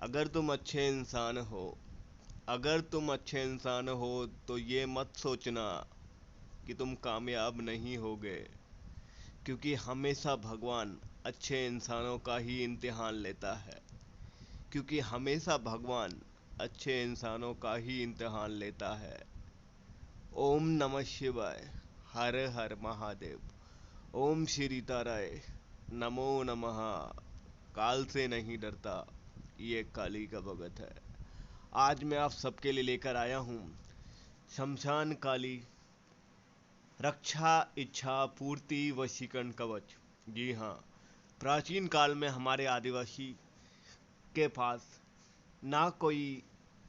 अगर तुम अच्छे इंसान हो अगर तुम अच्छे इंसान हो तो ये मत सोचना कि तुम कामयाब नहीं होगे, क्योंकि हमेशा भगवान अच्छे इंसानों का ही इम्तिहान लेता है। क्योंकि हमेशा भगवान अच्छे इंसानों का ही इम्तिहान लेता है। ओम नमः शिवाय। हर हर महादेव। ओम श्री ताराय। नमो नमः। काल से नहीं डरता, ये काली का भगत है। आज मैं आप सबके लिए लेकर आया हूँ शमशान काली रक्षा इच्छा पूर्ति वशीकरण कवच। जी हाँ, प्राचीन काल में हमारे आदिवासी के पास ना कोई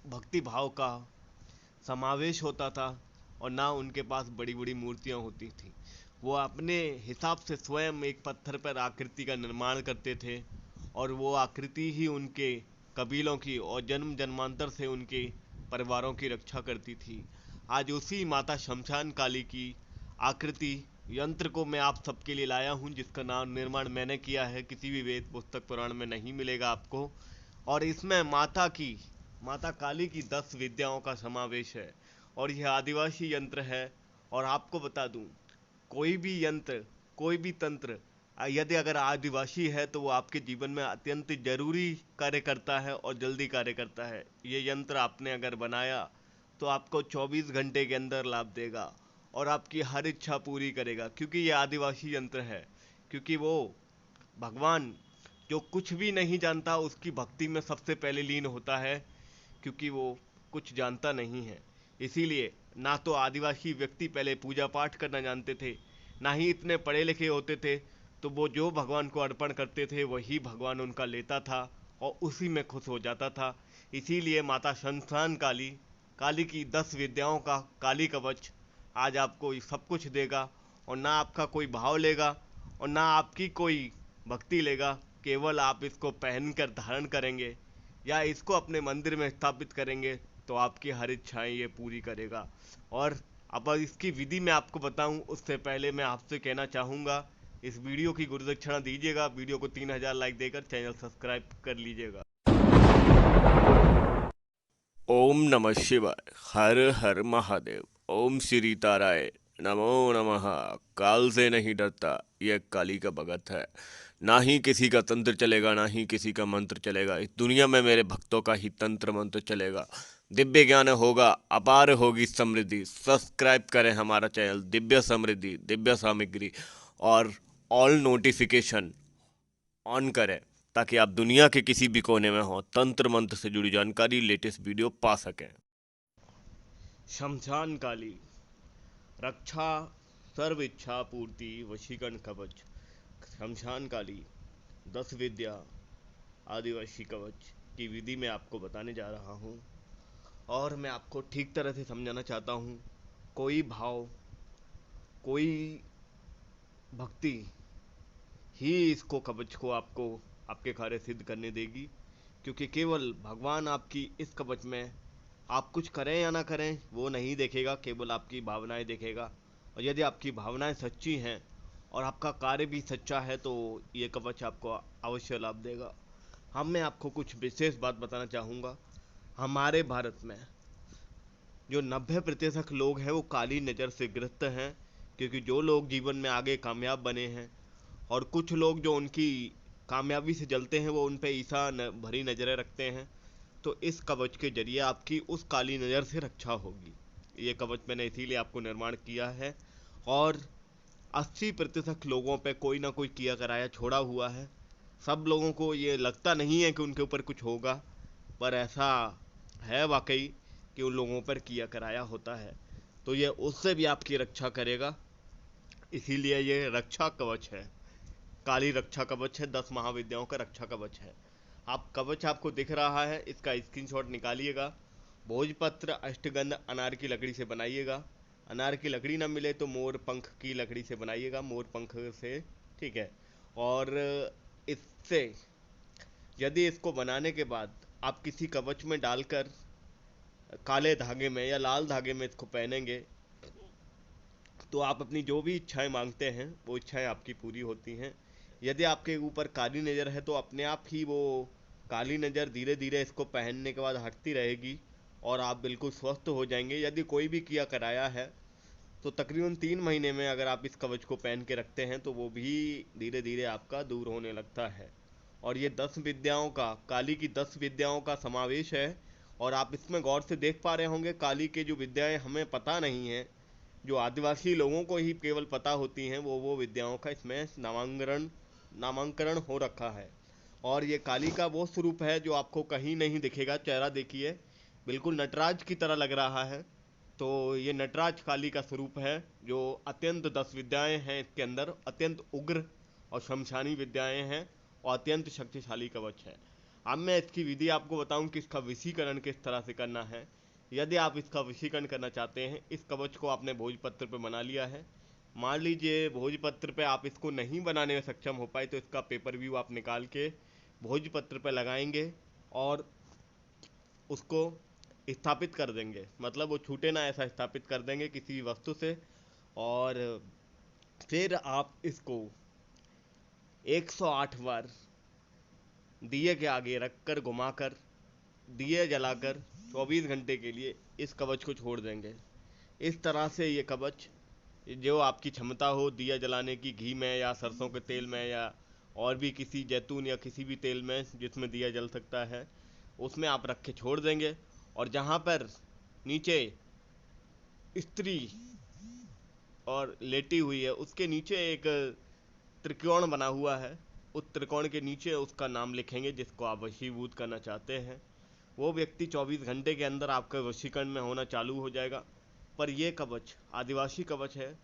भक्ति भाव का समावेश होता था और ना उनके पास बड़ी बड़ी मूर्तियां होती थी। वो अपने हिसाब से स्वयं एक पत्थर पर आकृति का निर्माण करते थे और वो आकृति ही उनके कबीलों की और जन्म जन्मांतर से उनके परिवारों की रक्षा करती थी। आज उसी माता शमशान काली की आकृति यंत्र को मैं आप सबके लिए लाया हूँ, जिसका नाम निर्माण मैंने किया है, किसी भी वेद पुस्तक पुराण में नहीं मिलेगा आपको। और इसमें माता काली की 10 विद्याओं का समावेश है और यह आदिवासी यंत्र है। और आपको बता दूं, कोई भी यंत्र, कोई भी तंत्र यदि अगर आदिवासी है तो वो आपके जीवन में अत्यंत जरूरी कार्य करता है और जल्दी कार्य करता है। ये यंत्र आपने अगर बनाया तो आपको 24 घंटे के अंदर लाभ देगा और आपकी हर इच्छा पूरी करेगा, क्योंकि ये आदिवासी यंत्र है। क्योंकि वो भगवान जो कुछ भी नहीं जानता उसकी भक्ति में सबसे पहले लीन होता है, क्योंकि वो कुछ जानता नहीं है। इसीलिए ना तो आदिवासी व्यक्ति पहले पूजा पाठ करना जानते थे, ना ही इतने पढ़े लिखे होते थे। तो वो जो भगवान को अर्पण करते थे वही भगवान उनका लेता था और उसी में खुश हो जाता था। इसीलिए माता शमशान काली काली की 10 विद्याओं का काली कवच आज आपको सब कुछ देगा और ना आपका कोई भाव लेगा और ना आपकी कोई भक्ति लेगा। केवल आप इसको पहनकर धारण करेंगे या इसको अपने मंदिर में स्थापित करेंगे तो आपकी हर इच्छाएं ये पूरी करेगा। और अब इसकी विधि मैं आपको बताऊं उससे पहले मैं आपसे कहना चाहूँगा, इस वीडियो की गुरुदक्षिणा दीजिएगा। वीडियो को 3000 लाइक देकर चैनल सब्सक्राइब कर लीजिएगा। ओम नमः शिवाय। हर हर महादेव। ओम श्री ताराय। नमो नमः। काल से नहीं डरता, यह काली का भगत है। ना ही किसी का तंत्र चलेगा, ना ही किसी का मंत्र चलेगा। इस दुनिया में मेरे भक्तों का ही तंत्र मंत्र चलेगा। दिव्य ज्ञान होगा, अपार होगी समृद्धि। सब्सक्राइब करें हमारा चैनल दिव्य समृद्धि, दिव्य सामग्री, और ऑल नोटिफिकेशन ऑन करें ताकि आप दुनिया के किसी भी कोने में हो तंत्र मंत्र से जुड़ी जानकारी, लेटेस्ट वीडियो पा सकें। शमशान काली रक्षा सर्व इच्छा पूर्ति वशीकरण कवच। शमशान काली 10 विद्या आदिवासी कवच की विधि में आपको बताने जा रहा हूँ और मैं आपको ठीक तरह से समझाना चाहता हूँ। कोई भाव, कोई भक्ति ही इसको कवच को आपको आपके कार्य सिद्ध करने देगी, क्योंकि केवल भगवान आपकी इस कवच में आप कुछ करें या ना करें वो नहीं देखेगा, केवल आपकी भावनाएं देखेगा। और यदि आपकी भावनाएं सच्ची हैं और आपका कार्य भी सच्चा है तो ये कवच आपको अवश्य लाभ देगा। हम मैं आपको कुछ विशेष बात बताना चाहूँगा। हमारे भारत में जो 90% लोग हैं वो काली नज़र से ग्रस्त हैं, क्योंकि जो लोग जीवन में आगे कामयाब बने हैं और कुछ लोग जो उनकी कामयाबी से जलते हैं वो उन पे भरी नज़रें रखते हैं। तो इस कवच के जरिए आपकी उस काली नज़र से रक्षा होगी। ये कवच मैंने इसीलिए आपको निर्माण किया है और 80% लोगों पे कोई ना कोई किया कराया छोड़ा हुआ है। सब लोगों को ये लगता नहीं है कि उनके ऊपर कुछ होगा, पर ऐसा है वाकई कि उन लोगों पर किया कराया होता है। तो ये उससे भी आपकी रक्षा करेगा, इसीलिए ये रक्षा कवच है। काली रक्षा कवच है, 10 महाविद्याओं का रक्षा कवच है। आप कवच आपको दिख रहा है, इसका स्क्रीनशॉट निकालिएगा। भोजपत्र अष्टगंध अनार की लकड़ी से बनाइएगा। अनार की लकड़ी ना मिले तो मोर पंख की लकड़ी से बनाइएगा, मोर पंख से, ठीक है। और इससे यदि इसको बनाने के बाद आप किसी कवच में डालकर काले धागे में या लाल धागे में इसको पहनेंगे तो आप अपनी जो भी इच्छाएं मांगते हैं वो इच्छाएं आपकी पूरी होती हैं। यदि आपके ऊपर काली नज़र है तो अपने आप ही वो काली नज़र धीरे धीरे इसको पहनने के बाद हटती रहेगी और आप बिल्कुल स्वस्थ हो जाएंगे। यदि कोई भी किया कराया है तो तकरीबन 3 महीने में अगर आप इस कवच को पहन के रखते हैं तो वो भी धीरे धीरे आपका दूर होने लगता है। और ये 10 विद्याओं का, काली की 10 विद्याओं का समावेश है। और आप इसमें गौर से देख पा रहे होंगे, काली के जो विद्याएं हमें पता नहीं है, जो आदिवासी लोगों को ही केवल पता होती हैं, वो विद्याओं का इसमें नामांकरण हो रखा है। और ये काली का वो स्वरूप है जो आपको कहीं नहीं दिखेगा। चेहरा देखिए, बिल्कुल नटराज की तरह लग रहा है। तो ये नटराज काली का स्वरूप है, जो अत्यंत 10 विद्याएं हैं इसके अंदर, अत्यंत उग्र और शमशानी विद्याएं हैं और अत्यंत शक्तिशाली कवच है। अब मैं इसकी विधि आपको बताऊं कि इसका वशीकरण किस तरह से करना है। यदि आप इसका वशीकरण करना चाहते हैं, इस कवच को आपने भोजपत्र पर बना लिया है। मान लीजिए भोजपत्र पे आप इसको नहीं बनाने में सक्षम हो पाए तो इसका पेपर व्यू आप निकाल के भोजपत्र पे लगाएंगे और उसको स्थापित कर देंगे। मतलब वो छूटे ना ऐसा स्थापित कर देंगे किसी वस्तु से। और फिर आप इसको 108 बार दिए के आगे रखकर घुमाकर दिए जलाकर 24 घंटे के लिए इस कवच को छोड़ देंगे। इस तरह से ये कवच, जो आपकी क्षमता हो दिया जलाने की, घी में या सरसों के तेल में या और भी किसी जैतून या किसी भी तेल में जिसमें दिया जल सकता है, उसमें आप रख के छोड़ देंगे। और जहाँ पर नीचे स्त्री और लेटी हुई है उसके नीचे एक त्रिकोण बना हुआ है, उस त्रिकोण के नीचे उसका नाम लिखेंगे जिसको आप वशीभूत करना चाहते हैं। वो व्यक्ति 24 घंटे के अंदर आपके वशीकरण में होना चालू हो जाएगा। पर यह कवच आदिवासी कवच है,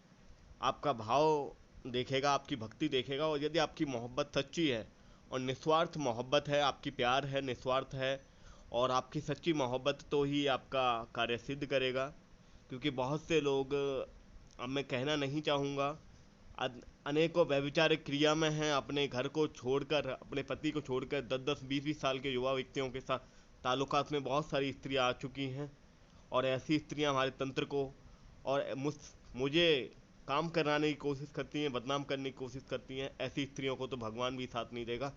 आपका भाव देखेगा, आपकी भक्ति देखेगा। और यदि आपकी मोहब्बत सच्ची है और निस्वार्थ मोहब्बत है, आपकी प्यार है, निस्वार्थ है और आपकी सच्ची मोहब्बत, तो ही आपका कार्य सिद्ध करेगा। क्योंकि बहुत से लोग, अब मैं कहना नहीं चाहूँगा, अनेकों व्यभिचारिक क्रिया में हैं, अपने घर को छोड़कर, अपने पति को छोड़कर 10-10, 20-20 साल के युवा व्यक्तियों के साथ ताल्लुकात में बहुत सारी स्त्रियां आ चुकी हैं। और ऐसी स्त्रियां हमारे तंत्र को और मुझे काम कराने की कोशिश करती हैं, बदनाम करने की कोशिश करती हैं। ऐसी स्त्रियों को तो भगवान भी साथ नहीं देगा,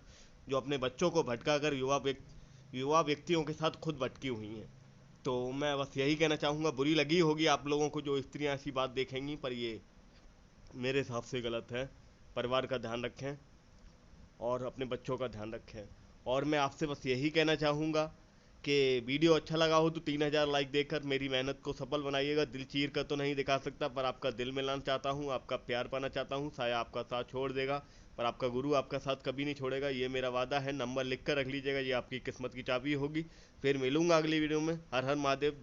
जो अपने बच्चों को भटका कर युवा व्यक्तियों के साथ खुद भटकी हुई हैं। तो मैं बस यही कहना चाहूँगा, बुरी लगी होगी आप लोगों को जो स्त्रियां ऐसी बात देखेंगी, पर ये मेरे हिसाब से गलत है। परिवार का ध्यान रखें और अपने बच्चों का ध्यान रखें। और मैं आपसे बस यही कहना चाहूँगा कि वीडियो अच्छा लगा हो तो 3000 लाइक देकर मेरी मेहनत को सफल बनाइएगा। दिल चीर कर तो नहीं दिखा सकता, पर आपका दिल मिलाना चाहता हूँ, आपका प्यार पाना चाहता हूँ। शायद आपका साथ छोड़ देगा, पर आपका गुरु आपका साथ कभी नहीं छोड़ेगा, ये मेरा वादा है। नंबर लिख कर रख लीजिएगा, ये आपकी किस्मत की चाबी होगी। फिर मिलूंगा अगली वीडियो में। हर हर महादेव।